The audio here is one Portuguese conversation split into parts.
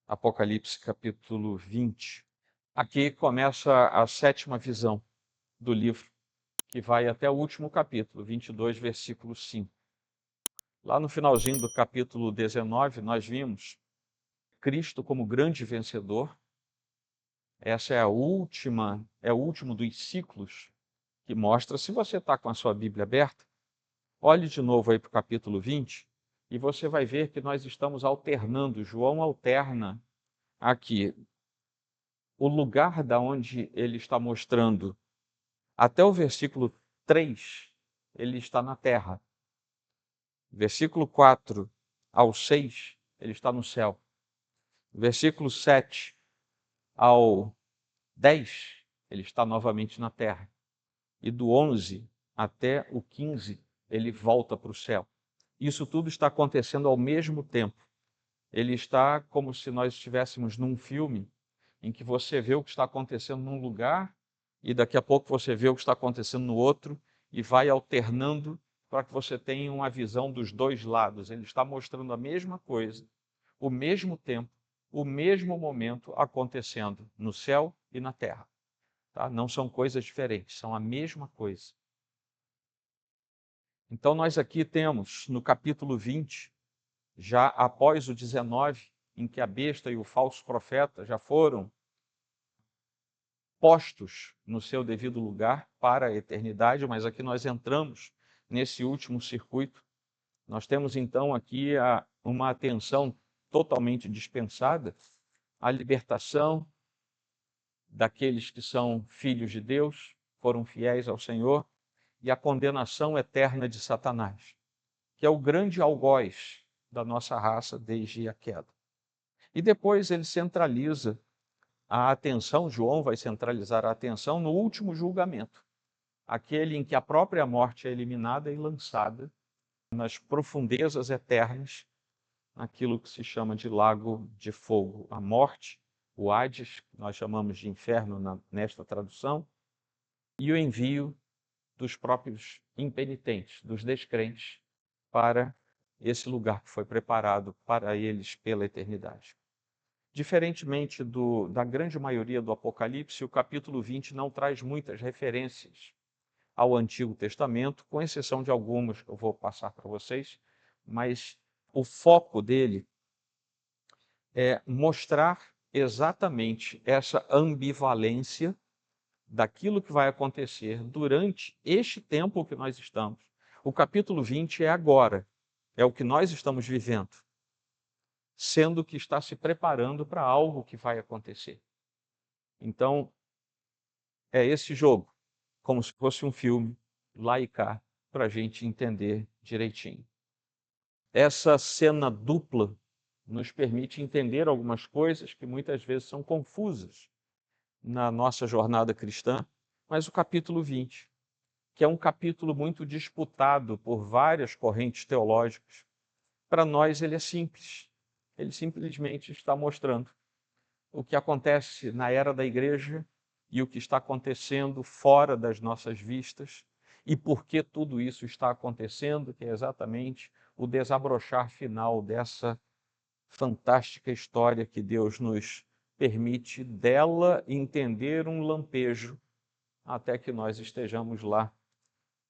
Apocalipse capítulo 20. Aqui começa a sétima visão do livro, que vai até o último capítulo, 22, versículo 5. Lá no finalzinho do capítulo 19, nós vimos Cristo como grande vencedor. Essa é o último dos ciclos que mostra. Se você está com a sua Bíblia aberta, olhe de novo aí para o capítulo 20 e você vai ver que nós estamos alternando. João alterna aqui o lugar da onde ele está mostrando. Até o versículo 3, ele está na terra. Versículo 4 ao 6, ele está no céu. Versículo 7 ao 10, ele está novamente na terra. E do 11 até o 15, ele volta para o céu. Isso tudo está acontecendo ao mesmo tempo. Ele está como se nós estivéssemos num filme em que você vê o que está acontecendo num lugar e daqui a pouco você vê o que está acontecendo no outro e vai alternando para que você tenha uma visão dos dois lados. Ele está mostrando a mesma coisa, o mesmo tempo, o mesmo momento acontecendo no céu e na terra. Tá? Não são coisas diferentes, são a mesma coisa. Então nós aqui temos no capítulo 20, já após o 19, em que a besta e o falso profeta já foram postos no seu devido lugar para a eternidade, mas aqui nós entramos nesse último circuito. Nós temos então aqui uma atenção totalmente dispensada à libertação daqueles que são filhos de Deus, foram fiéis ao Senhor, e a condenação eterna de Satanás, que é o grande algoz da nossa raça desde a queda. E depois ele centraliza a atenção, João vai centralizar a atenção no último julgamento, aquele em que a própria morte é eliminada e lançada nas profundezas eternas, naquilo que se chama de lago de fogo. A morte, o Hades, que nós chamamos de inferno nesta tradução, e o envio dos próprios impenitentes, dos descrentes, para esse lugar que foi preparado para eles pela eternidade. Diferentemente da grande maioria do Apocalipse, o capítulo 20 não traz muitas referências ao Antigo Testamento, com exceção de algumas que eu vou passar para vocês, mas o foco dele é mostrar exatamente essa ambivalência daquilo que vai acontecer durante este tempo que nós estamos. O capítulo 20 é agora, é o que nós estamos vivendo, sendo que está se preparando para algo que vai acontecer. Então, é esse jogo, como se fosse um filme, lá e cá, para a gente entender direitinho. Essa cena dupla nos permite entender algumas coisas que muitas vezes são confusas na nossa jornada cristã, mas o capítulo 20, que é um capítulo muito disputado por várias correntes teológicas, para nós ele é simples. Ele simplesmente está mostrando o que acontece na era da igreja e o que está acontecendo fora das nossas vistas e por que tudo isso está acontecendo, que é exatamente o desabrochar final dessa fantástica história que Deus nos permite dela entender um lampejo até que nós estejamos lá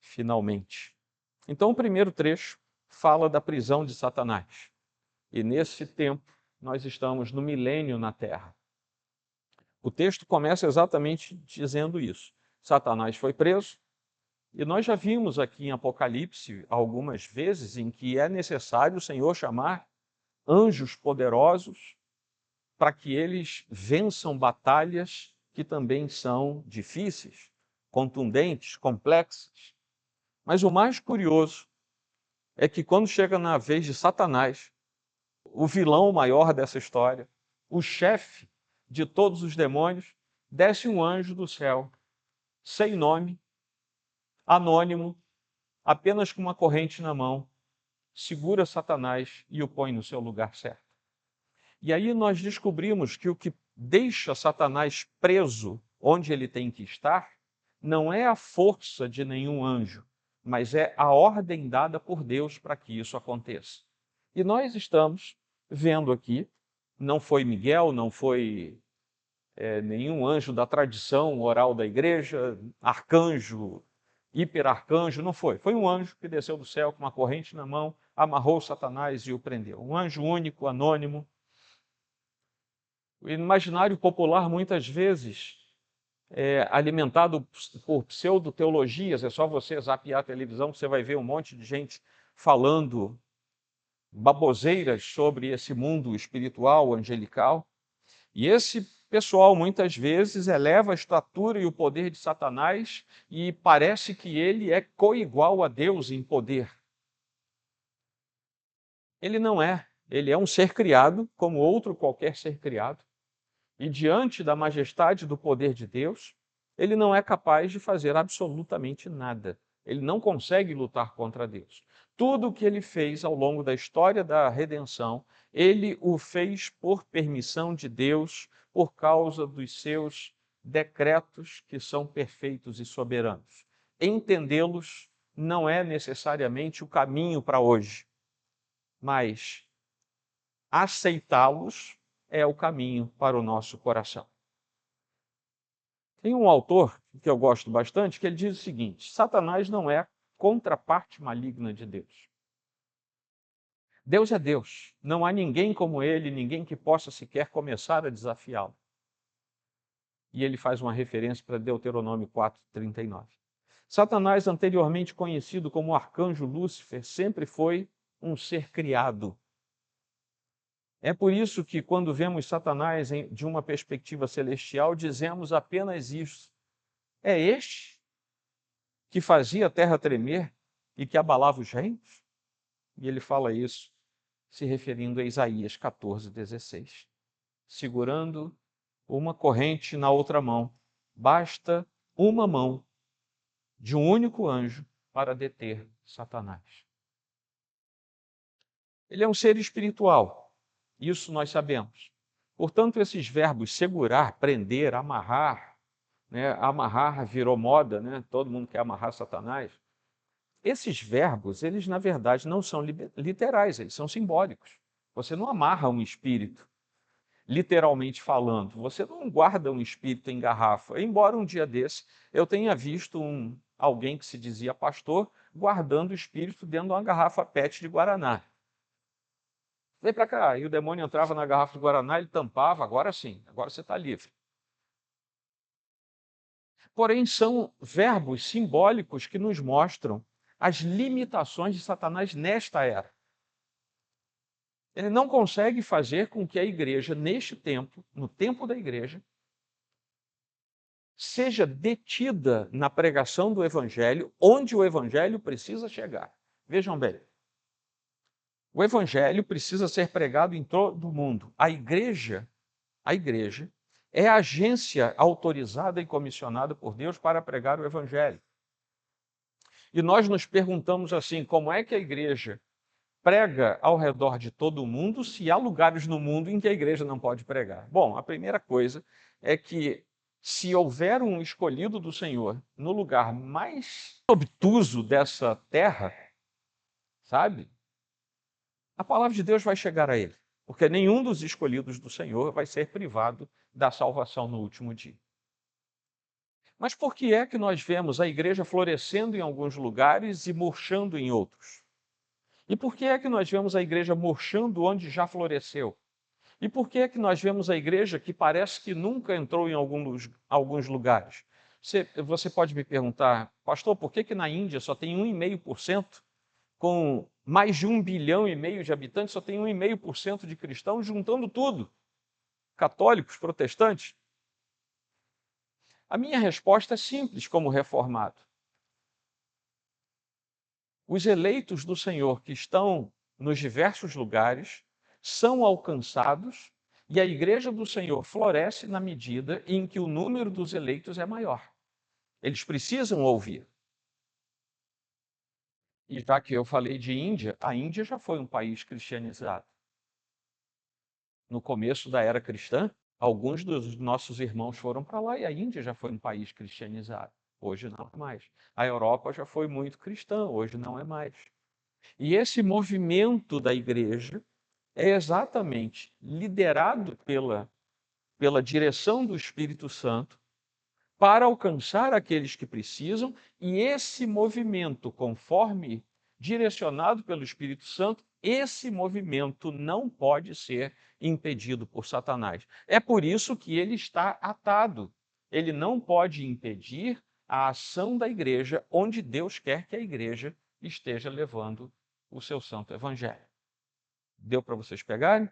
finalmente. Então, o primeiro trecho fala da prisão de Satanás. E nesse tempo, nós estamos no milênio na Terra. O texto começa exatamente dizendo isso. Satanás foi preso, e nós já vimos aqui em Apocalipse algumas vezes em que é necessário o Senhor chamar anjos poderosos para que eles vençam batalhas que também são difíceis, contundentes, complexas. Mas o mais curioso é que quando chega na vez de Satanás, o vilão maior dessa história, o chefe de todos os demônios, desce um anjo do céu, sem nome, anônimo, apenas com uma corrente na mão, segura Satanás e o põe no seu lugar certo. E aí nós descobrimos que o que deixa Satanás preso onde ele tem que estar não é a força de nenhum anjo, mas é a ordem dada por Deus para que isso aconteça. E nós estamos vendo aqui não foi Miguel, não foi nenhum anjo da tradição oral da igreja, arcanjo, hiperarcanjo, não foi. Foi um anjo que desceu do céu com uma corrente na mão, amarrou Satanás e o prendeu. Um anjo único, anônimo. O imaginário popular, muitas vezes, alimentado por pseudo-teologias, é só você zapear a televisão, você vai ver um monte de gente falando baboseiras sobre esse mundo espiritual, angelical. E esse pessoal, muitas vezes, eleva a estatura e o poder de Satanás e parece que ele é coigual a Deus em poder. Ele não é. Ele é um ser criado, como outro qualquer ser criado. E diante da majestade do poder de Deus, ele não é capaz de fazer absolutamente nada. Ele não consegue lutar contra Deus. Tudo o que ele fez ao longo da história da redenção, ele o fez por permissão de Deus, por causa dos seus decretos que são perfeitos e soberanos. Entendê-los não é necessariamente o caminho para hoje, mas aceitá-los é o caminho para o nosso coração. Tem um autor que eu gosto bastante que ele diz o seguinte: Satanás não é a contraparte maligna de Deus. Deus é Deus. Não há ninguém como ele, ninguém que possa sequer começar a desafiá-lo. E ele faz uma referência para Deuteronômio 4:39. Satanás, anteriormente conhecido como arcanjo Lúcifer, sempre foi um ser criado. É por isso que, quando vemos Satanás de uma perspectiva celestial, dizemos apenas isso: é este que fazia a terra tremer e que abalava os reinos? E ele fala isso se referindo a Isaías 14:16. Segurando uma corrente na outra mão, basta uma mão de um único anjo para deter Satanás. Ele é um ser espiritual, isso nós sabemos. Portanto, esses verbos segurar, prender, amarrar, amarrar virou moda, todo mundo quer amarrar Satanás. Esses verbos, eles na verdade não são literais, eles são simbólicos. Você não amarra um espírito, literalmente falando. Você não guarda um espírito em garrafa. Embora um dia desse eu tenha visto alguém que se dizia pastor guardando o espírito dentro de uma garrafa PET de Guaraná. Vem para cá. E o demônio entrava na garrafa de Guaraná, ele tampava, agora sim, agora você está livre. Porém, são verbos simbólicos que nos mostram as limitações de Satanás nesta era. Ele não consegue fazer com que a igreja, neste tempo, no tempo da igreja, seja detida na pregação do evangelho, onde o evangelho precisa chegar. Vejam bem, o evangelho precisa ser pregado em todo o mundo. A igreja é a agência autorizada e comissionada por Deus para pregar o evangelho. E nós nos perguntamos assim: como é que a igreja prega ao redor de todo o mundo se há lugares no mundo em que a igreja não pode pregar? Bom, a primeira coisa é que, se houver um escolhido do Senhor no lugar mais obtuso dessa terra, sabe? A palavra de Deus vai chegar a ele, porque nenhum dos escolhidos do Senhor vai ser privado da salvação no último dia. Mas por que é que nós vemos a igreja florescendo em alguns lugares e murchando em outros? E por que é que nós vemos a igreja murchando onde já floresceu? E por que é que nós vemos a igreja que parece que nunca entrou em alguns lugares? Você pode me perguntar, pastor, por que na Índia só tem 1,5%, com mais de 1,5 bilhão de habitantes, só tem 1,5% de cristãos, juntando tudo, católicos, protestantes? A minha resposta é simples como reformado. Os eleitos do Senhor que estão nos diversos lugares são alcançados e a igreja do Senhor floresce na medida em que o número dos eleitos é maior. Eles precisam ouvir. E já que eu falei de Índia, a Índia já foi um país cristianizado. No começo da era cristã, alguns dos nossos irmãos foram para lá e a Índia já foi um país cristianizado. Hoje não é mais. A Europa já foi muito cristã, hoje não é mais. E esse movimento da igreja é exatamente liderado pela direção do Espírito Santo para alcançar aqueles que precisam, e esse movimento, conforme direcionado pelo Espírito Santo, esse movimento não pode ser impedido por Satanás. É por isso que ele está atado. Ele não pode impedir a ação da igreja onde Deus quer que a igreja esteja levando o seu santo evangelho. Deu para vocês pegarem?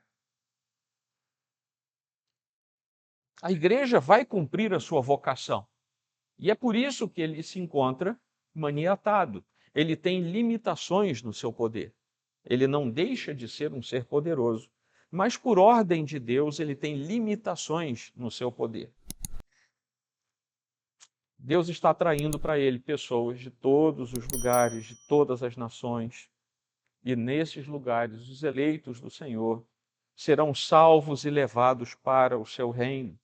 A igreja vai cumprir a sua vocação. E é por isso que ele se encontra maniatado. Ele tem limitações no seu poder. Ele não deixa de ser um ser poderoso, mas por ordem de Deus ele tem limitações no seu poder. Deus está atraindo para ele pessoas de todos os lugares, de todas as nações. E nesses lugares os eleitos do Senhor serão salvos e levados para o seu reino.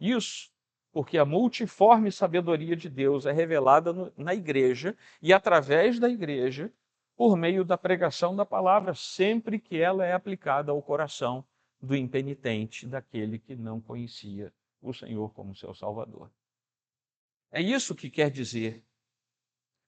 Isso porque a multiforme sabedoria de Deus é revelada na igreja e através da igreja, por meio da pregação da palavra, sempre que ela é aplicada ao coração do impenitente, daquele que não conhecia o Senhor como seu Salvador. É isso que quer dizer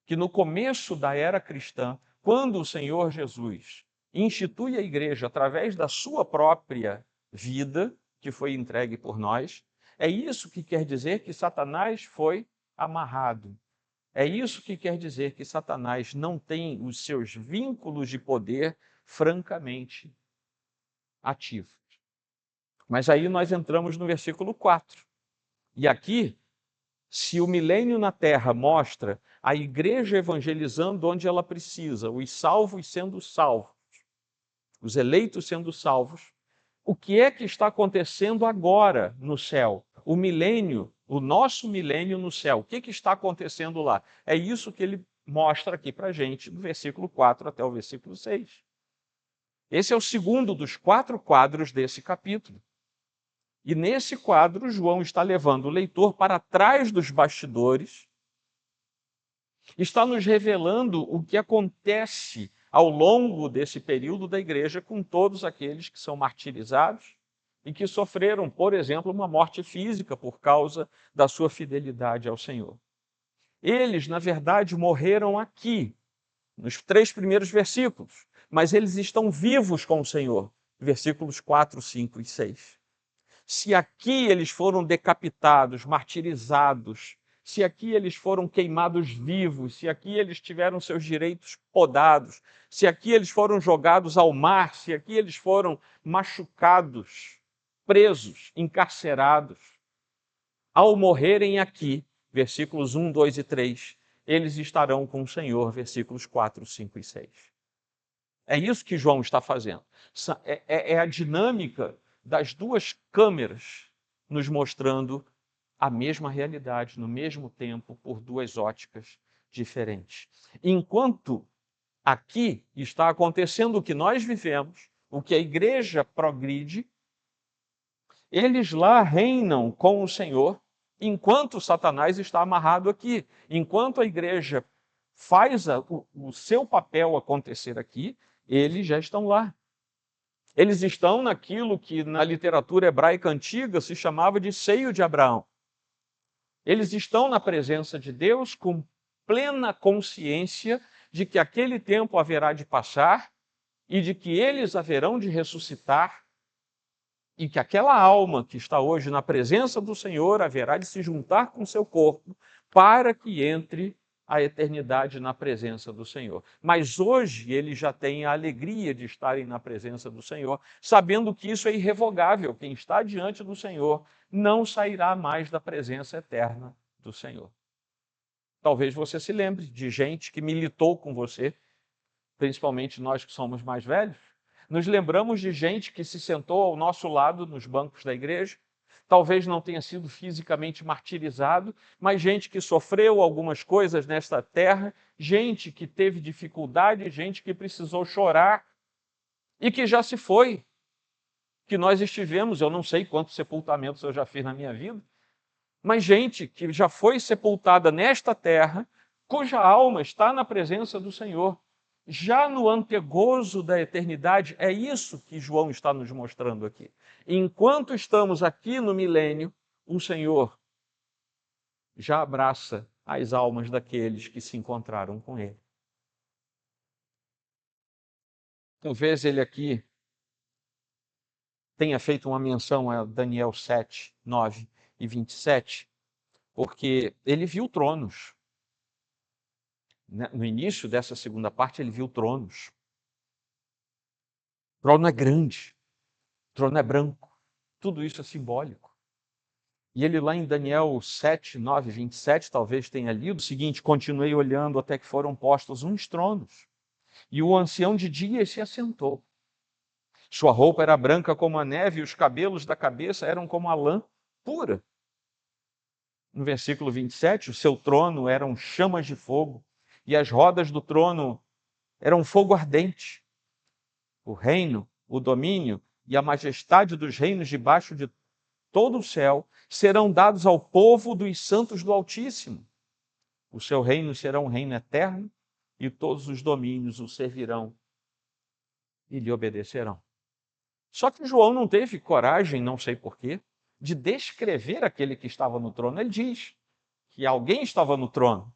que no começo da era cristã, quando o Senhor Jesus institui a igreja através da sua própria vida, que foi entregue por nós, é isso que quer dizer que Satanás foi amarrado. É isso que quer dizer que Satanás não tem os seus vínculos de poder francamente ativos. Mas aí nós entramos no versículo 4. E aqui, se o milênio na terra mostra a igreja evangelizando onde ela precisa, os salvos sendo salvos, os eleitos sendo salvos, o que é que está acontecendo agora no céu? O milênio, o nosso milênio no céu, o que está acontecendo lá? É isso que ele mostra aqui para a gente, do versículo 4 até o versículo 6. Esse é o segundo dos 4 quadros desse capítulo. E nesse quadro, João está levando o leitor para trás dos bastidores, está nos revelando o que acontece ao longo desse período da igreja com todos aqueles que são martirizados e que sofreram, por exemplo, uma morte física por causa da sua fidelidade ao Senhor. Eles, na verdade, morreram aqui, nos 3 primeiros versículos, mas eles estão vivos com o Senhor, versículos 4, 5 e 6. Se aqui eles foram decapitados, martirizados, se aqui eles foram queimados vivos, se aqui eles tiveram seus direitos podados, se aqui eles foram jogados ao mar, se aqui eles foram machucados, presos, encarcerados, ao morrerem aqui, versículos 1, 2 e 3, eles estarão com o Senhor, versículos 4, 5 e 6. É isso que João está fazendo. É a dinâmica das 2 câmeras nos mostrando a mesma realidade, no mesmo tempo, por 2 óticas diferentes. Enquanto aqui está acontecendo o que nós vivemos, o que a igreja progride, eles lá reinam com o Senhor, enquanto Satanás está amarrado aqui. Enquanto a igreja faz o seu papel acontecer aqui, eles já estão lá. Eles estão naquilo que na literatura hebraica antiga se chamava de seio de Abraão. Eles estão na presença de Deus com plena consciência de que aquele tempo haverá de passar e de que eles haverão de ressuscitar e que aquela alma que está hoje na presença do Senhor haverá de se juntar com seu corpo para que entre a eternidade na presença do Senhor. Mas hoje eles já têm a alegria de estarem na presença do Senhor, sabendo que isso é irrevogável. Quem está diante do Senhor não sairá mais da presença eterna do Senhor. Talvez você se lembre de gente que militou com você, principalmente nós que somos mais velhos. Nos lembramos de gente que se sentou ao nosso lado nos bancos da igreja, talvez não tenha sido fisicamente martirizado, mas gente que sofreu algumas coisas nesta terra, gente que teve dificuldade, gente que precisou chorar e que já se foi. Que nós estivemos, eu não sei quantos sepultamentos eu já fiz na minha vida, mas gente que já foi sepultada nesta terra, cuja alma está na presença do Senhor. já no antegozo da eternidade. É isso que João está nos mostrando aqui. Enquanto estamos aqui no milênio, o Senhor já abraça as almas daqueles que se encontraram com Ele. Talvez ele aqui tenha feito uma menção a Daniel 7, 9 e 27, porque ele viu tronos. No início dessa segunda parte, ele viu tronos. O trono é grande, o trono é branco, tudo isso é simbólico. E ele lá em Daniel 7, 9 e 27, talvez tenha lido o seguinte: continuei olhando até que foram postos uns tronos, e o ancião de dias se assentou. Sua roupa era branca como a neve, e os cabelos da cabeça eram como a lã pura. No versículo 27, o seu trono eram chamas de fogo, e as rodas do trono eram fogo ardente. O reino, o domínio e a majestade dos reinos debaixo de todo o céu serão dados ao povo dos santos do Altíssimo. O seu reino será um reino eterno, e todos os domínios o servirão e lhe obedecerão. Só que João não teve coragem, não sei porquê, de descrever aquele que estava no trono. Ele diz que alguém estava no trono.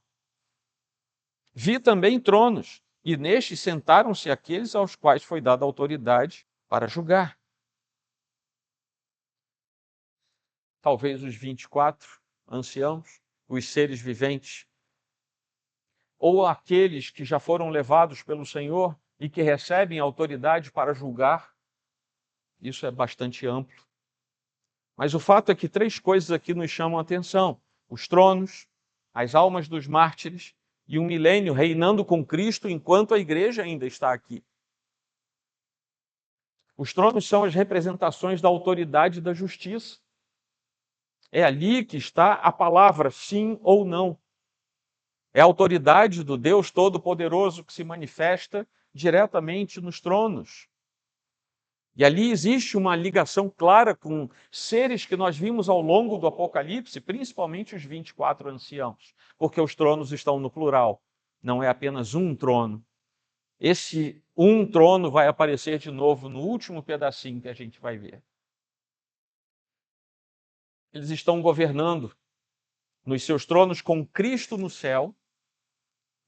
Vi também tronos, e nestes sentaram-se aqueles aos quais foi dada autoridade para julgar. Talvez os 24 anciãos, os seres viventes, ou aqueles que já foram levados pelo Senhor e que recebem autoridade para julgar. Isso é bastante amplo. Mas o fato é que 3 coisas aqui nos chamam a atenção: os tronos, as almas dos mártires e um milênio reinando com Cristo enquanto a igreja ainda está aqui. Os tronos são as representações da autoridade e da justiça. É ali que está a palavra sim ou não. É a autoridade do Deus Todo-Poderoso que se manifesta diretamente nos tronos. E ali existe uma ligação clara com seres que nós vimos ao longo do Apocalipse, principalmente os 24 anciãos, porque os tronos estão no plural, não é apenas um trono. Esse um trono vai aparecer de novo no último pedacinho que a gente vai ver. Eles estão governando nos seus tronos com Cristo no céu,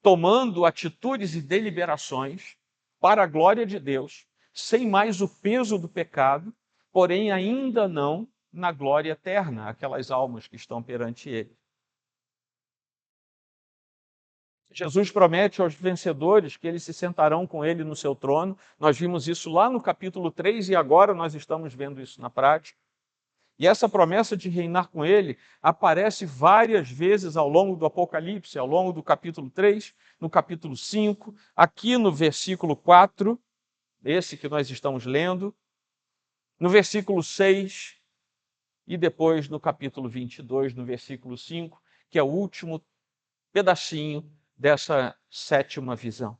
tomando atitudes e deliberações para a glória de Deus, sem mais o peso do pecado, porém ainda não na glória eterna, aquelas almas que estão perante Ele. Jesus promete aos vencedores que eles se sentarão com Ele no seu trono. Nós vimos isso lá no capítulo 3 e agora nós estamos vendo isso na prática. E essa promessa de reinar com Ele aparece várias vezes ao longo do Apocalipse, ao longo do capítulo 3, no capítulo 5, aqui no versículo 4, esse que nós estamos lendo, no versículo 6 e depois no capítulo 22, no versículo 5, que é o último pedacinho dessa 7ª visão.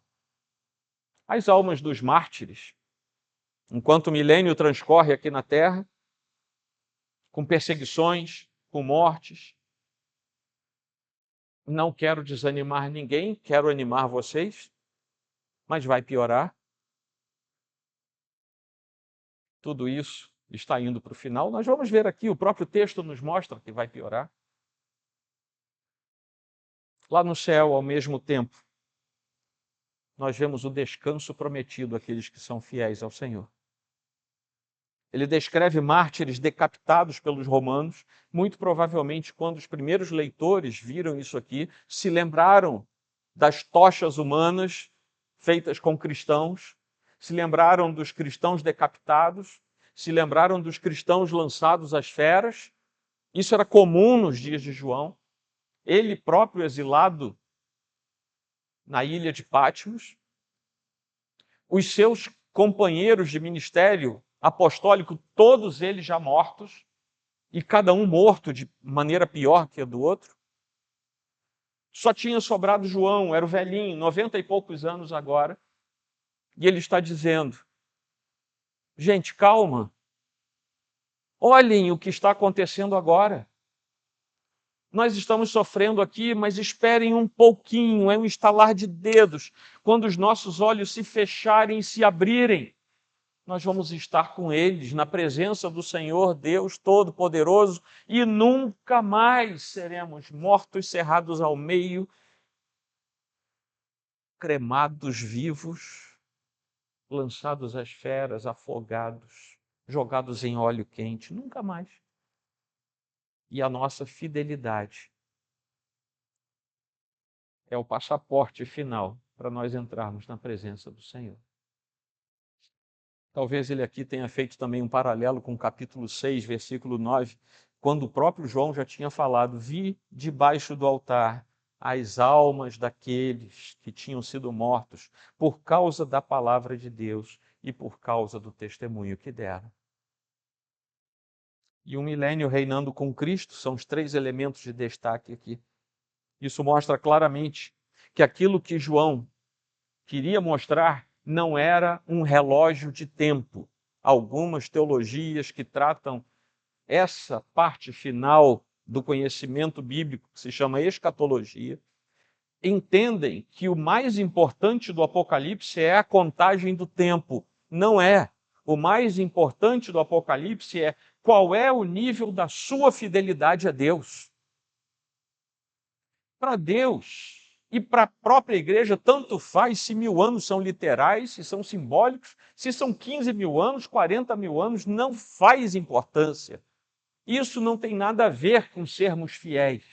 As almas dos mártires, enquanto o milênio transcorre aqui na Terra, com perseguições, com mortes. Não quero desanimar ninguém, quero animar vocês, mas vai piorar. Tudo isso está indo para o final. Nós vamos ver aqui, o próprio texto nos mostra que vai piorar. Lá no céu, ao mesmo tempo, nós vemos o descanso prometido àqueles que são fiéis ao Senhor. Ele descreve mártires decapitados pelos romanos. Muito provavelmente, quando os primeiros leitores viram isso aqui, se lembraram das tochas humanas feitas com cristãos, se lembraram dos cristãos decapitados, se lembraram dos cristãos lançados às feras. Isso era comum nos dias de João. Ele próprio exilado na ilha de Patmos. Os seus companheiros de ministério apostólico, todos eles já mortos, e cada um morto de maneira pior que a do outro. Só tinha sobrado João, era o velhinho, 90 e poucos anos agora, e ele está dizendo: gente, calma, olhem o que está acontecendo agora. Nós estamos sofrendo aqui, mas esperem um pouquinho, é um estalar de dedos. Quando os nossos olhos se fecharem e se abrirem, nós vamos estar com eles na presença do Senhor Deus Todo-Poderoso e nunca mais seremos mortos, cerrados ao meio, cremados vivos, lançados às feras, afogados, jogados em óleo quente, nunca mais. E a nossa fidelidade é o passaporte final para nós entrarmos na presença do Senhor. Talvez ele aqui tenha feito também um paralelo com o capítulo 6, versículo 9, quando o próprio João já tinha falado: vi debaixo do altar as almas daqueles que tinham sido mortos por causa da palavra de Deus e por causa do testemunho que deram. E um milênio reinando com Cristo são os três elementos de destaque aqui. Isso mostra claramente que aquilo que João queria mostrar não era um relógio de tempo. Algumas teologias que tratam essa parte final do conhecimento bíblico, que se chama escatologia, entendem que o mais importante do Apocalipse é a contagem do tempo. Não é. O mais importante do Apocalipse é qual é o nível da sua fidelidade a Deus. Para Deus e para a própria igreja, tanto faz se 1000 anos são literais, se são simbólicos, se são 15 mil anos, 40 mil anos, não faz importância. Isso não tem nada a ver com sermos fiéis.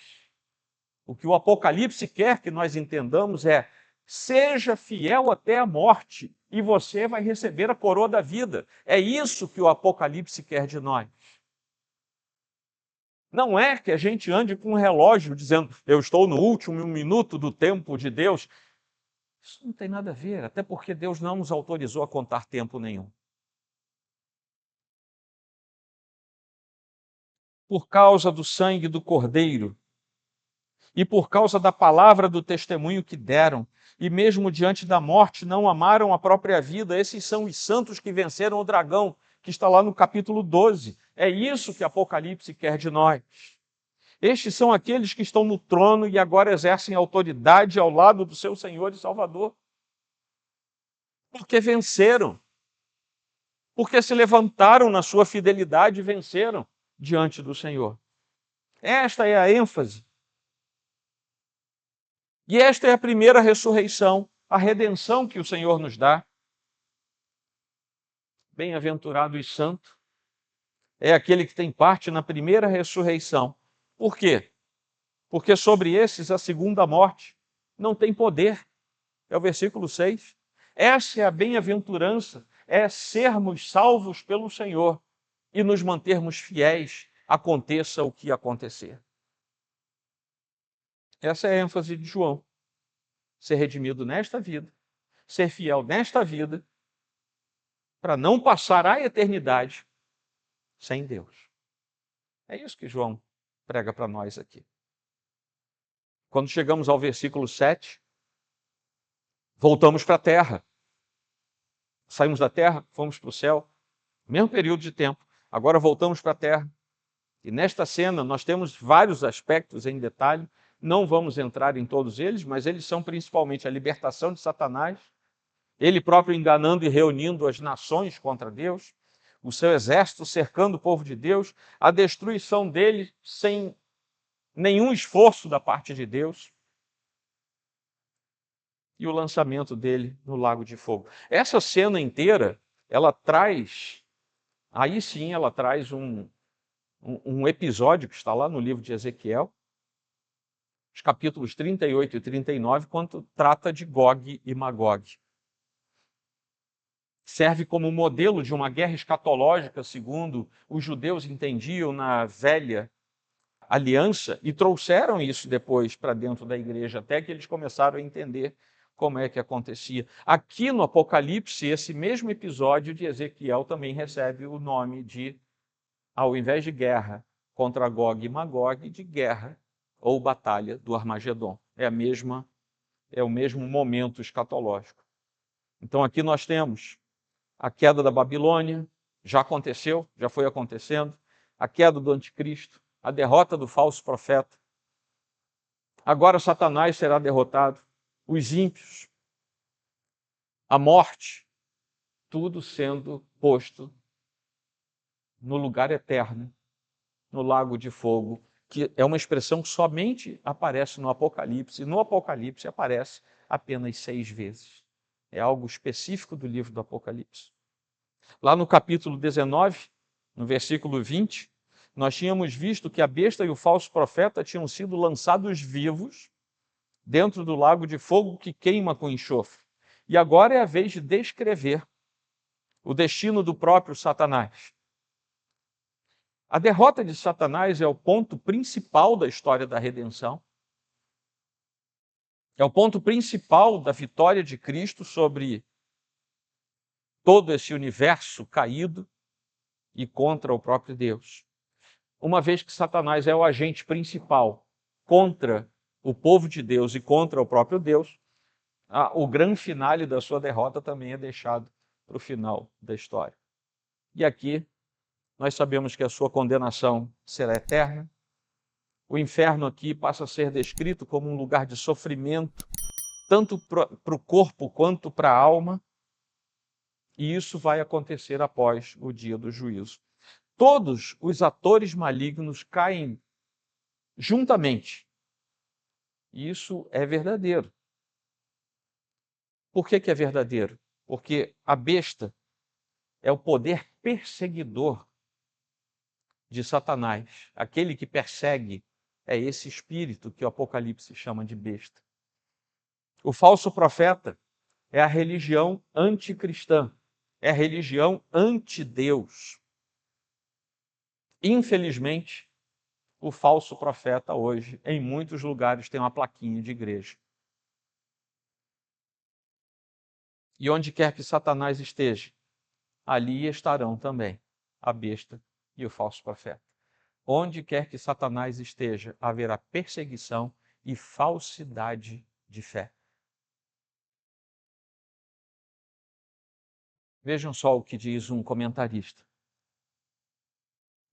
O que o Apocalipse quer que nós entendamos é: seja fiel até a morte e você vai receber a coroa da vida. É isso que o Apocalipse quer de nós. Não é que a gente ande com um relógio dizendo: eu estou no último minuto do tempo de Deus. Isso não tem nada a ver, até porque Deus não nos autorizou a contar tempo nenhum. Por causa do sangue do Cordeiro e por causa da palavra do testemunho que deram, e mesmo diante da morte não amaram a própria vida, esses são os santos que venceram o dragão, que está lá no capítulo 12. É isso que Apocalipse quer de nós. Estes são aqueles que estão no trono e agora exercem autoridade ao lado do seu Senhor e Salvador. Porque venceram. Porque se levantaram na sua fidelidade e venceram diante do Senhor. Esta é a ênfase. E esta é a primeira ressurreição, a redenção que o Senhor nos dá. Bem-aventurado e santo é aquele que tem parte na primeira ressurreição. Por quê? Porque sobre esses a segunda morte não tem poder. É o versículo 6. Essa é a bem-aventurança, é sermos salvos pelo Senhor e nos mantermos fiéis, aconteça o que acontecer. Essa é a ênfase de João. Ser redimido nesta vida, ser fiel nesta vida, para não passar a eternidade sem Deus. É isso que João prega para nós aqui. Quando chegamos ao versículo 7, voltamos para a terra. Saímos da terra, fomos para o céu, mesmo período de tempo. Agora voltamos para a terra. E nesta cena nós temos vários aspectos em detalhe. Não vamos entrar em todos eles, mas eles são principalmente a libertação de Satanás, ele próprio enganando e reunindo as nações contra Deus, o seu exército cercando o povo de Deus, a destruição dele sem nenhum esforço da parte de Deus, e o lançamento dele no lago de fogo. Essa cena inteira, ela traz, aí sim ela traz um episódio que está lá no livro de Ezequiel, os capítulos 38 e 39, quando trata de Gog e Magog. Serve como modelo de uma guerra escatológica, segundo os judeus entendiam na velha aliança, e trouxeram isso depois para dentro da igreja, até que eles começaram a entender como é que acontecia. Aqui no Apocalipse, esse mesmo episódio de Ezequiel também recebe o nome de, ao invés de guerra contra Gog e Magog, de guerra ou batalha do Armagedon. É o mesmo momento escatológico. Então aqui nós temos a queda da Babilônia, já aconteceu, já foi acontecendo, a queda do anticristo, a derrota do falso profeta, Agora Satanás será derrotado, os ímpios, a morte, tudo sendo posto no lugar eterno, no lago de fogo, que é uma expressão que somente aparece no Apocalipse, e no Apocalipse aparece apenas 6 vezes. É algo específico do livro do Apocalipse. Lá no capítulo 19, no versículo 20, nós tínhamos visto que a besta e o falso profeta tinham sido lançados vivos dentro do lago de fogo que queima com enxofre. E agora é a vez de descrever o destino do próprio Satanás. A derrota de Satanás é o ponto principal da história da redenção. É o ponto principal da vitória de Cristo sobre todo esse universo caído e contra o próprio Deus. Uma vez que Satanás é o agente principal contra o povo de Deus e contra o próprio Deus, o grande finale da sua derrota também é deixado para o final da história. E aqui nós sabemos que a sua condenação será eterna. O inferno aqui passa a ser descrito como um lugar de sofrimento, tanto para o corpo quanto para a alma, e isso vai acontecer após o dia do juízo. Todos os atores malignos caem juntamente. E isso é verdadeiro. Por que é verdadeiro? Porque a besta é o poder perseguidor de Satanás. Aquele que persegue é esse espírito que o Apocalipse chama de besta. O falso profeta é a religião anticristã, é a religião anti-Deus. Infelizmente, o falso profeta hoje, em muitos lugares, tem uma plaquinha de igreja. E onde quer que Satanás esteja, ali estarão também a besta e o falso profeta. Onde quer que Satanás esteja, haverá perseguição e falsidade de fé. Vejam só o que diz um comentarista.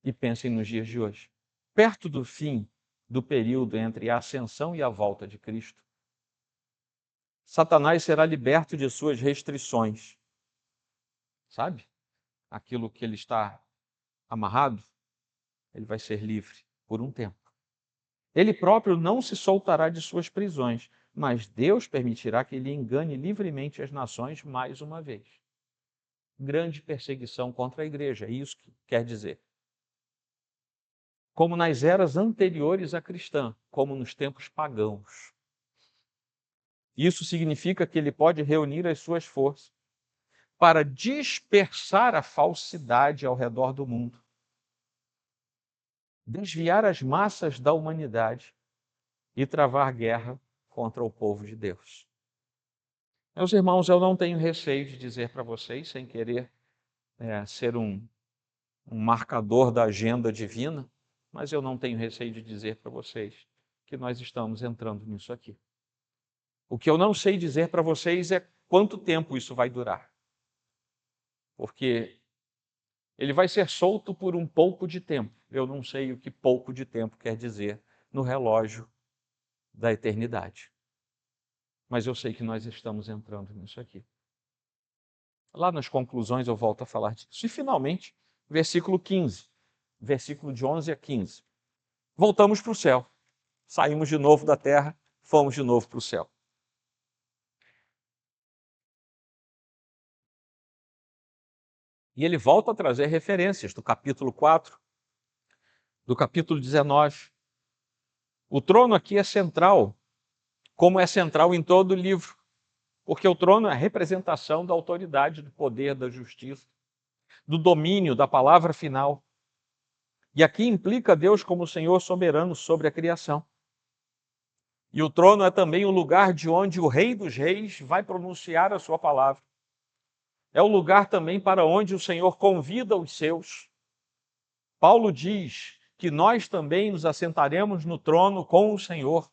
E pensem nos dias de hoje. Perto do fim do período entre a ascensão e a volta de Cristo, Satanás será liberto de suas restrições. Sabe? Aquilo que ele está amarrado, ele vai ser livre por um tempo. Ele próprio não se soltará de suas prisões, mas Deus permitirá que ele engane livremente as nações mais uma vez. Grande perseguição contra a igreja, é isso que quer dizer. Como nas eras anteriores à cristã, como nos tempos pagãos. Isso significa que ele pode reunir as suas forças para dispersar a falsidade ao redor do mundo, desviar as massas da humanidade e travar guerra contra o povo de Deus. Meus irmãos, eu não tenho receio de dizer para vocês, sem querer ser um marcador da agenda divina, mas eu não tenho receio de dizer para vocês que nós estamos entrando nisso aqui. O que eu não sei dizer para vocês é quanto tempo isso vai durar. Porque ele vai ser solto por um pouco de tempo. Eu não sei o que pouco de tempo quer dizer no relógio da eternidade. Mas eu sei que nós estamos entrando nisso aqui. Lá nas conclusões eu volto a falar disso. E finalmente, versículo 15. Versículo de 11 a 15. Voltamos para o céu. Saímos de novo da terra, fomos de novo para o céu. E ele volta a trazer referências do capítulo 4, do capítulo 19. O trono aqui é central, como é central em todo o livro, porque o trono é a representação da autoridade, do poder, da justiça, do domínio, da palavra final. E aqui implica Deus como Senhor soberano sobre a criação. E o trono é também o lugar de onde o Rei dos Reis vai pronunciar a sua palavra. É o lugar também para onde o Senhor convida os seus. Paulo diz que nós também nos assentaremos no trono com o Senhor.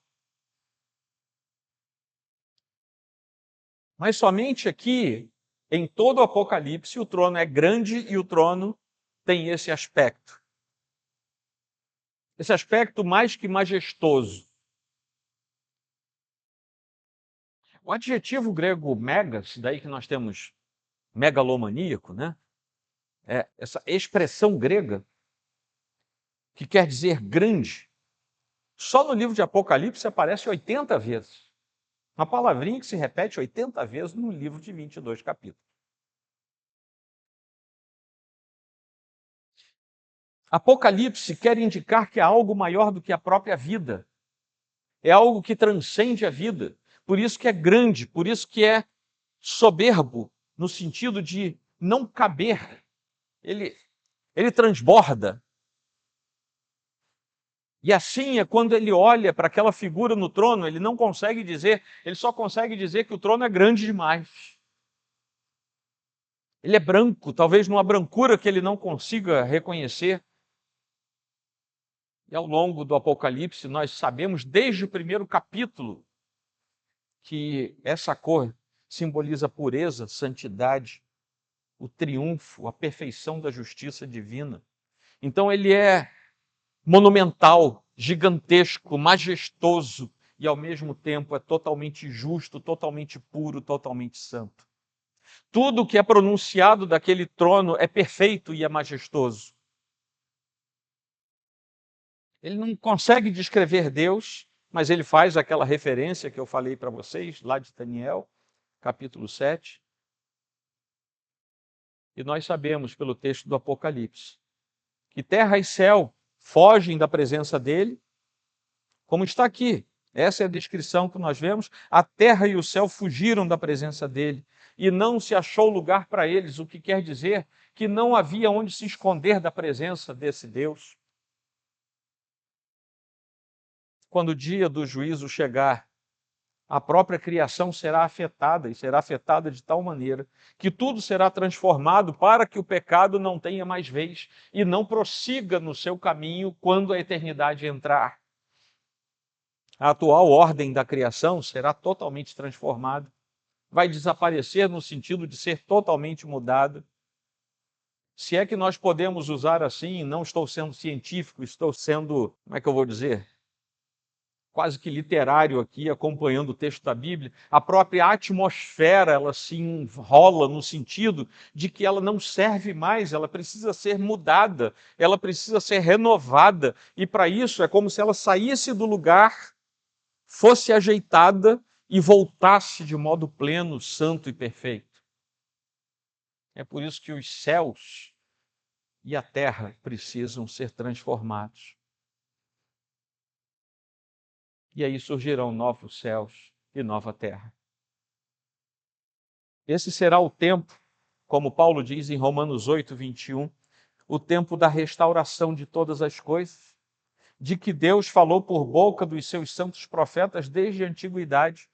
Mas somente aqui, em todo o Apocalipse, o trono é grande e o trono tem esse aspecto. Esse aspecto mais que majestoso. O adjetivo grego megas, daí que nós temos megalomaníaco, né? É essa expressão grega que quer dizer grande. Só no livro de Apocalipse aparece 80 vezes. Uma palavrinha que se repete 80 vezes num livro de 22 capítulos. Apocalipse quer indicar que há algo maior do que a própria vida. É algo que transcende a vida. Por isso que é grande, por isso que é soberbo, no sentido de não caber. Ele transborda. E assim é quando ele olha para aquela figura no trono, ele não consegue dizer, ele só consegue dizer que o trono é grande demais. Ele é branco, talvez numa brancura que ele não consiga reconhecer. E ao longo do Apocalipse, nós sabemos desde o primeiro capítulo que essa cor simboliza a pureza, santidade, o triunfo, a perfeição da justiça divina. Então ele é monumental, gigantesco, majestoso e ao mesmo tempo é totalmente justo, totalmente puro, totalmente santo. Tudo que é pronunciado daquele trono é perfeito e é majestoso. Ele não consegue descrever Deus, mas ele faz aquela referência que eu falei para vocês, lá de Daniel, capítulo 7. E nós sabemos pelo texto do Apocalipse que terra e céu fogem da presença dele, como está aqui. Essa é a descrição que nós vemos. A terra e o céu fugiram da presença dele e não se achou lugar para eles, o que quer dizer que não havia onde se esconder da presença desse Deus. Quando o dia do juízo chegar, a própria criação será afetada, e será afetada de tal maneira que tudo será transformado para que o pecado não tenha mais vez e não prossiga no seu caminho quando a eternidade entrar. A atual ordem da criação será totalmente transformada, vai desaparecer no sentido de ser totalmente mudada. Se é que nós podemos usar assim, não estou sendo científico, estou sendo, como é que eu vou dizer? Quase que literário aqui, acompanhando o texto da Bíblia, a própria atmosfera, ela se enrola no sentido de que ela não serve mais, ela precisa ser mudada, ela precisa ser renovada, e para isso é como se ela saísse do lugar, fosse ajeitada e voltasse de modo pleno, santo e perfeito. É por isso que os céus e a terra precisam ser transformados. E aí surgirão novos céus e nova terra. Esse será o tempo, como Paulo diz em Romanos 8, 21, o tempo da restauração de todas as coisas, de que Deus falou por boca dos seus santos profetas desde a antiguidade.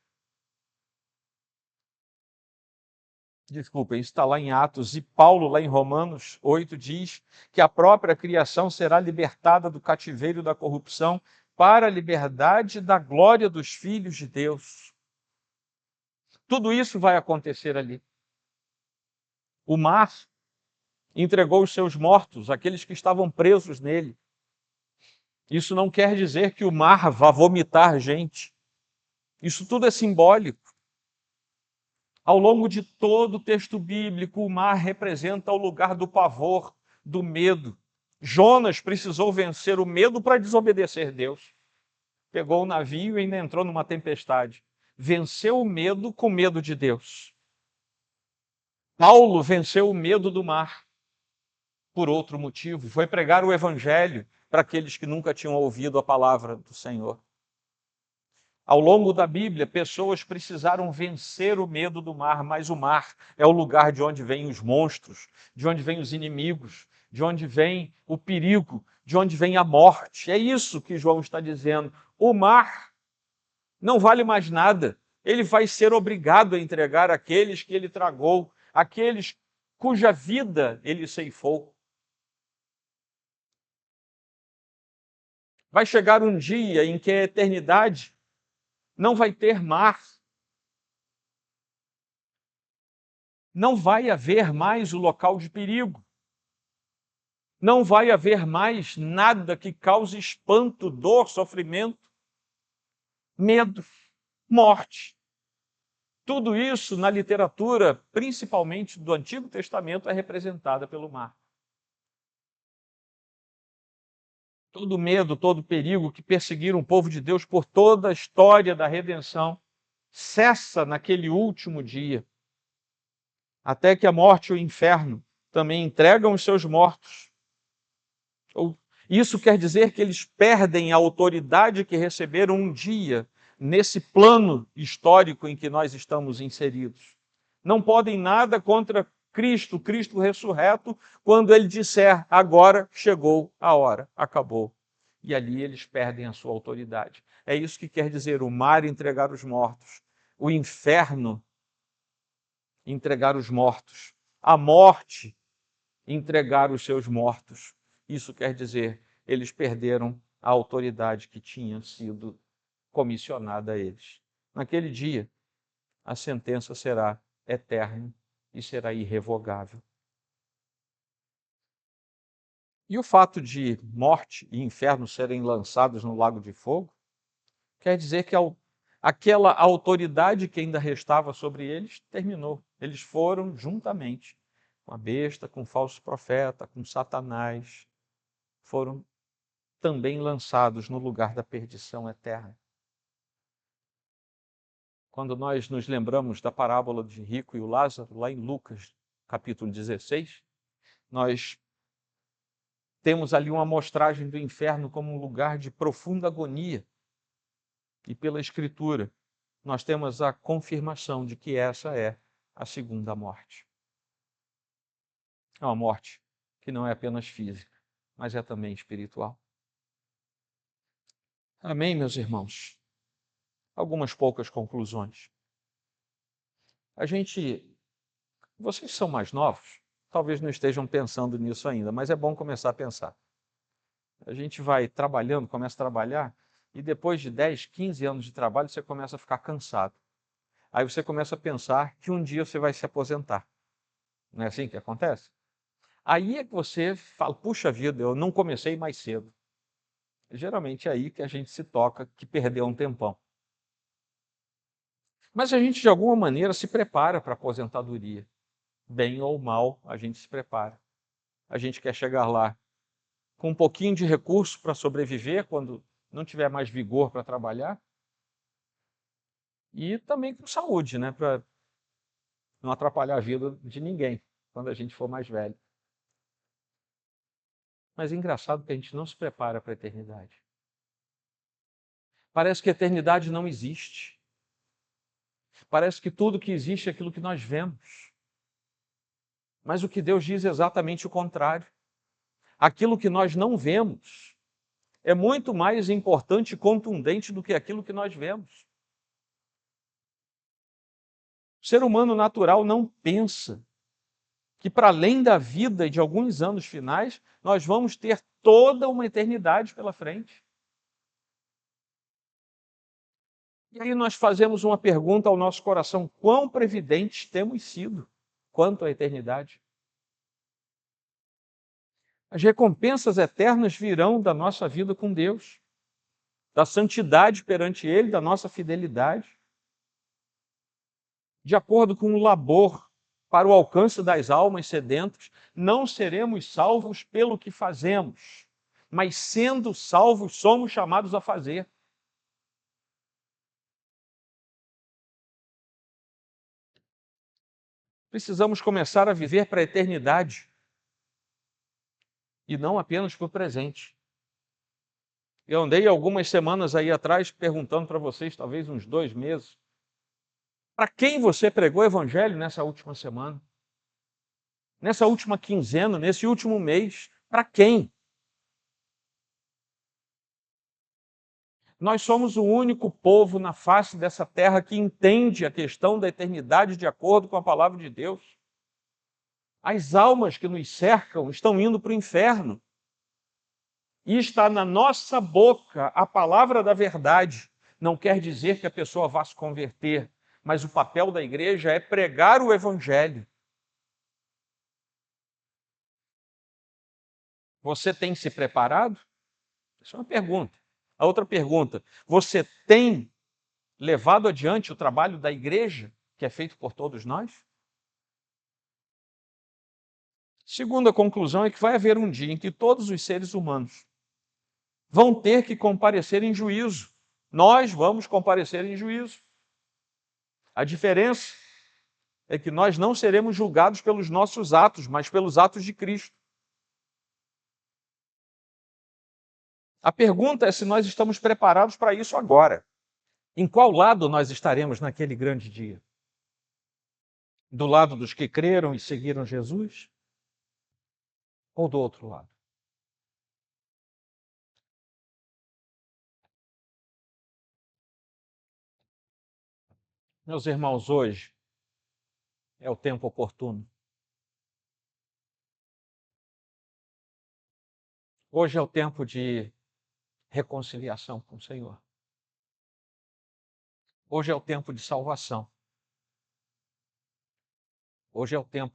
Desculpem, isso está lá em Atos, e Paulo, lá em Romanos 8, diz que a própria criação será libertada do cativeiro da corrupção para a liberdade da glória dos filhos de Deus. Tudo isso vai acontecer ali. O mar entregou os seus mortos, aqueles que estavam presos nele. Isso não quer dizer que o mar vá vomitar gente. Isso tudo é simbólico. Ao longo de todo o texto bíblico, o mar representa o lugar do pavor, do medo. Jonas precisou vencer o medo para desobedecer Deus. Pegou o navio e ainda entrou numa tempestade. Venceu o medo com medo de Deus. Paulo venceu o medo do mar por outro motivo. Foi pregar o evangelho para aqueles que nunca tinham ouvido a palavra do Senhor. Ao longo da Bíblia, pessoas precisaram vencer o medo do mar, mas o mar é o lugar de onde vêm os monstros, de onde vêm os inimigos, de onde vem o perigo, de onde vem a morte. É isso que João está dizendo. O mar não vale mais nada. Ele vai ser obrigado a entregar aqueles que ele tragou, aqueles cuja vida ele ceifou. Vai chegar um dia em que a eternidade não vai ter mar. Não vai haver mais o local de perigo. Não vai haver mais nada que cause espanto, dor, sofrimento, medo, morte. Tudo isso na literatura, principalmente do Antigo Testamento, é representada pelo mar. Todo medo, todo perigo que perseguiram o povo de Deus por toda a história da redenção cessa naquele último dia, até que a morte e o inferno também entregam os seus mortos. Isso quer dizer que eles perdem a autoridade que receberam um dia nesse plano histórico em que nós estamos inseridos. Não podem nada contra Cristo, Cristo ressurreto, quando ele disser, agora chegou a hora, acabou. E ali eles perdem a sua autoridade. É isso que quer dizer o mar entregar os mortos, o inferno entregar os mortos, a morte entregar os seus mortos. Isso quer dizer, eles perderam a autoridade que tinha sido comissionada a eles. Naquele dia, a sentença será eterna e será irrevogável. E o fato de morte e inferno serem lançados no lago de fogo, quer dizer que aquela autoridade que ainda restava sobre eles terminou. Eles foram juntamente com a besta, com o falso profeta, com Satanás, foram também lançados no lugar da perdição eterna. Quando nós nos lembramos da parábola de Rico e o Lázaro, lá em Lucas, capítulo 16, nós temos ali uma amostragem do inferno como um lugar de profunda agonia. E pela Escritura, nós temos a confirmação de que essa é a segunda morte. É uma morte que não é apenas física, mas é também espiritual. Amém, meus irmãos? Algumas poucas conclusões. Vocês são mais novos, talvez não estejam pensando nisso ainda, mas é bom começar a pensar. A gente vai trabalhando, começa a trabalhar, e depois de 10, 15 anos de trabalho, você começa a ficar cansado. Aí você começa a pensar que um dia você vai se aposentar. Não é assim que acontece? Aí é que você fala, puxa vida, eu não comecei mais cedo. Geralmente é aí que a gente se toca que perdeu um tempão. Mas a gente, de alguma maneira, se prepara para a aposentadoria. Bem ou mal, a gente se prepara. A gente quer chegar lá com um pouquinho de recurso para sobreviver quando não tiver mais vigor para trabalhar. E também com saúde, né? Para não atrapalhar a vida de ninguém quando a gente for mais velho. Mas é engraçado que a gente não se prepara para a eternidade. Parece que a eternidade não existe. Parece que tudo que existe é aquilo que nós vemos. Mas o que Deus diz é exatamente o contrário. Aquilo que nós não vemos é muito mais importante e contundente do que aquilo que nós vemos. O ser humano natural não pensa que para além da vida e de alguns anos finais, nós vamos ter toda uma eternidade pela frente. E aí nós fazemos uma pergunta ao nosso coração: quão previdentes temos sido quanto à eternidade? As recompensas eternas virão da nossa vida com Deus, da santidade perante Ele, da nossa fidelidade, de acordo com o labor para o alcance das almas sedentas. Não seremos salvos pelo que fazemos, mas sendo salvos, somos chamados a fazer. Precisamos começar a viver para a eternidade e não apenas para o presente. Eu andei algumas semanas aí atrás perguntando para vocês, talvez uns 2 meses, para quem você pregou o evangelho nessa última semana? Nessa última quinzena, nesse último mês? Para quem? Nós somos o único povo na face dessa terra que entende a questão da eternidade de acordo com a palavra de Deus. As almas que nos cercam estão indo para o inferno. E está na nossa boca a palavra da verdade. Não quer dizer que a pessoa vá se converter, mas o papel da igreja é pregar o evangelho. Você tem se preparado? Essa é uma pergunta. A outra pergunta: você tem levado adiante o trabalho da igreja que é feito por todos nós? Segunda conclusão é que vai haver um dia em que todos os seres humanos vão ter que comparecer em juízo. Nós vamos comparecer em juízo. A diferença é que nós não seremos julgados pelos nossos atos, mas pelos atos de Cristo. A pergunta é se nós estamos preparados para isso agora. Em qual lado nós estaremos naquele grande dia? Do lado dos que creram e seguiram Jesus? Ou do outro lado? Meus irmãos, hoje é o tempo oportuno. Hoje é o tempo de reconciliação com o Senhor. Hoje é o tempo de salvação. Hoje é o tempo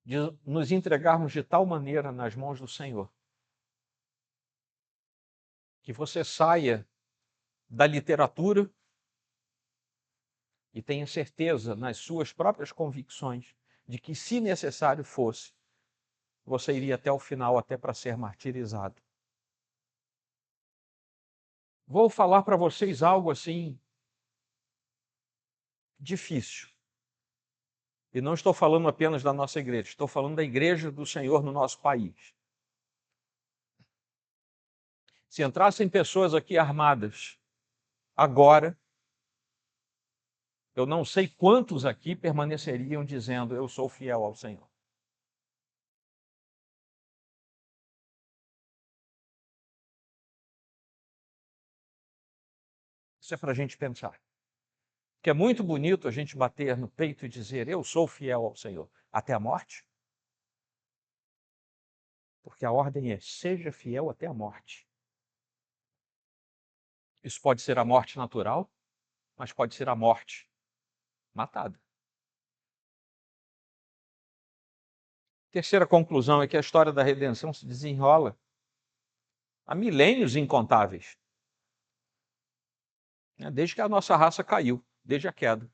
de nos entregarmos de tal maneira nas mãos do Senhor que você saia da literatura e tenha certeza nas suas próprias convicções de que, se necessário fosse, você iria até o final, até para ser martirizado. Vou falar para vocês algo assim difícil. E não estou falando apenas da nossa igreja, estou falando da igreja do Senhor no nosso país. Se entrassem pessoas aqui armadas agora, eu não sei quantos aqui permaneceriam dizendo: eu sou fiel ao Senhor. Isso é para a gente pensar. Que é muito bonito a gente bater no peito e dizer: eu sou fiel ao Senhor, até a morte. Porque a ordem é: seja fiel até a morte. Isso pode ser a morte natural, mas pode ser a morte matada. Terceira conclusão é que a história da redenção se desenrola há milênios incontáveis. Desde que a nossa raça caiu, desde a queda.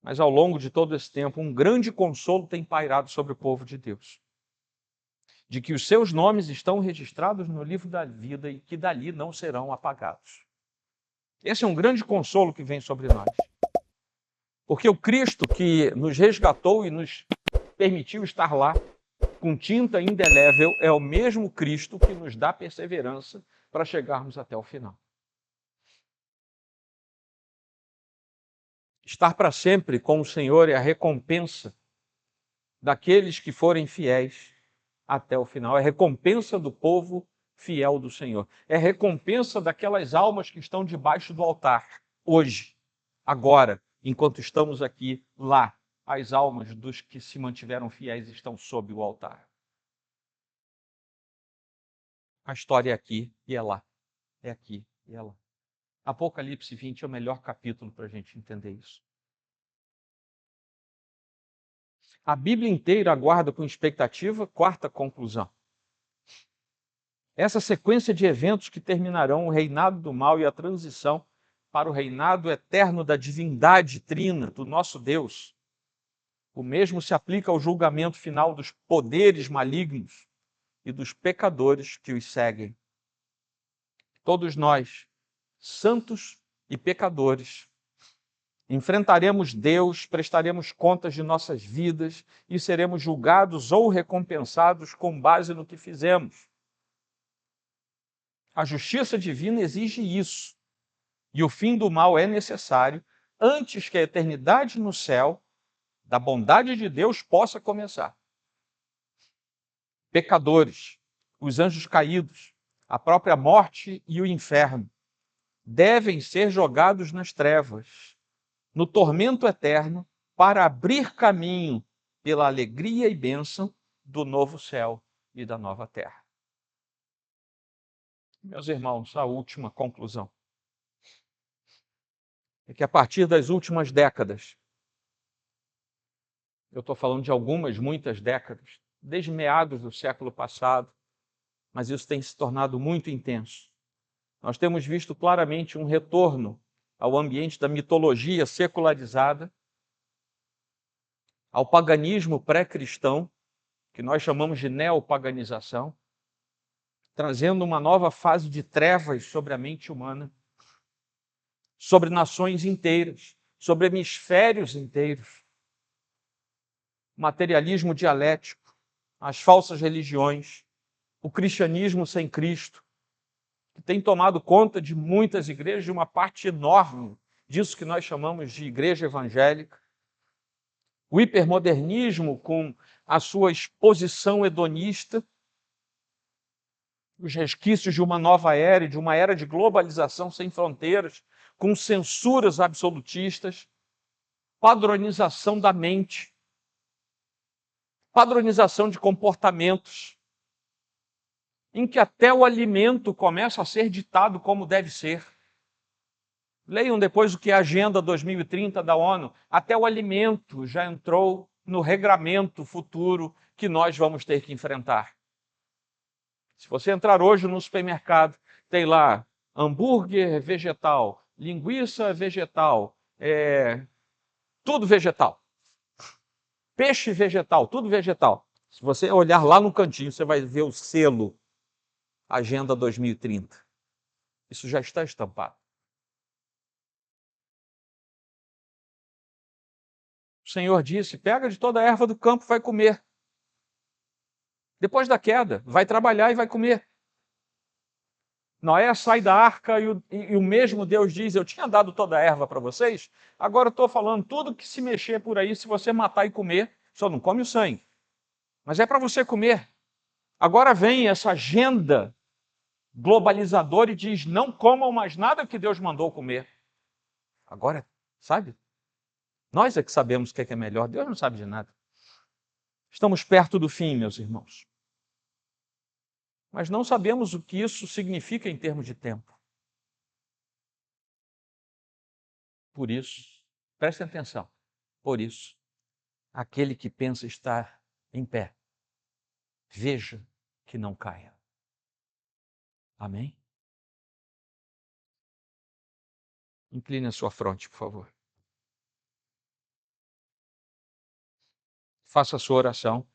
Mas ao longo de todo esse tempo, um grande consolo tem pairado sobre o povo de Deus. De que os seus nomes estão registrados no livro da vida e que dali não serão apagados. Esse é um grande consolo que vem sobre nós. Porque o Cristo que nos resgatou e nos permitiu estar lá, com tinta indelével, é o mesmo Cristo que nos dá perseverança para chegarmos até o final. Estar para sempre com o Senhor é a recompensa daqueles que forem fiéis até o final. É a recompensa do povo fiel do Senhor. É a recompensa daquelas almas que estão debaixo do altar, hoje, agora, enquanto estamos aqui, lá. As almas dos que se mantiveram fiéis estão sob o altar. A história é aqui e é lá. É aqui e é lá. Apocalipse 20 é o melhor capítulo para a gente entender isso. A Bíblia inteira aguarda com expectativa, quarta conclusão. Essa sequência de eventos que terminarão o reinado do mal e a transição para o reinado eterno da divindade trina do nosso Deus. O mesmo se aplica ao julgamento final dos poderes malignos e dos pecadores que os seguem. Todos nós, santos e pecadores, enfrentaremos Deus, prestaremos contas de nossas vidas e seremos julgados ou recompensados com base no que fizemos. A justiça divina exige isso. E o fim do mal é necessário antes que a eternidade no céu, da bondade de Deus, possa começar. Pecadores, os anjos caídos, a própria morte e o inferno devem ser jogados nas trevas, no tormento eterno, para abrir caminho pela alegria e bênção do novo céu e da nova terra. Meus irmãos, a última conclusão é que a partir das últimas décadas, eu estou falando de muitas décadas, desde meados do século passado, mas isso tem se tornado muito intenso. Nós temos visto claramente um retorno ao ambiente da mitologia secularizada, ao paganismo pré-cristão, que nós chamamos de neopaganização, trazendo uma nova fase de trevas sobre a mente humana, sobre nações inteiras, sobre hemisférios inteiros. Materialismo dialético, as falsas religiões, o cristianismo sem Cristo, que tem tomado conta de muitas igrejas, de uma parte enorme disso que nós chamamos de igreja evangélica. O hipermodernismo com a sua exposição hedonista, os resquícios de uma nova era, de uma era de globalização sem fronteiras, com censuras absolutistas, padronização da mente, padronização de comportamentos, em que até o alimento começa a ser ditado como deve ser. Leiam depois o que é a Agenda 2030 da ONU. Até o alimento já entrou no regramento futuro que nós vamos ter que enfrentar. Se você entrar hoje no supermercado, tem lá hambúrguer vegetal, linguiça vegetal, tudo vegetal. Peixe vegetal, tudo vegetal. Se você olhar lá no cantinho, você vai ver o selo Agenda 2030. Isso já está estampado. O Senhor disse: pega de toda a erva do campo e vai comer. Depois da queda, vai trabalhar e vai comer. Noé sai da arca e o mesmo Deus diz: eu tinha dado toda a erva para vocês, agora eu estou falando tudo que se mexer por aí, se você matar e comer, só não come o sangue. Mas é para você comer. Agora vem essa agenda globalizadora e diz: não comam mais nada que Deus mandou comer. Agora, sabe? Nós é que sabemos o que é melhor, Deus não sabe de nada. Estamos perto do fim, meus irmãos. Mas não sabemos o que isso significa em termos de tempo. Por isso, prestem atenção, por isso, aquele que pensa estar em pé, veja que não caia. Amém? Incline a sua fronte, por favor. Faça a sua oração.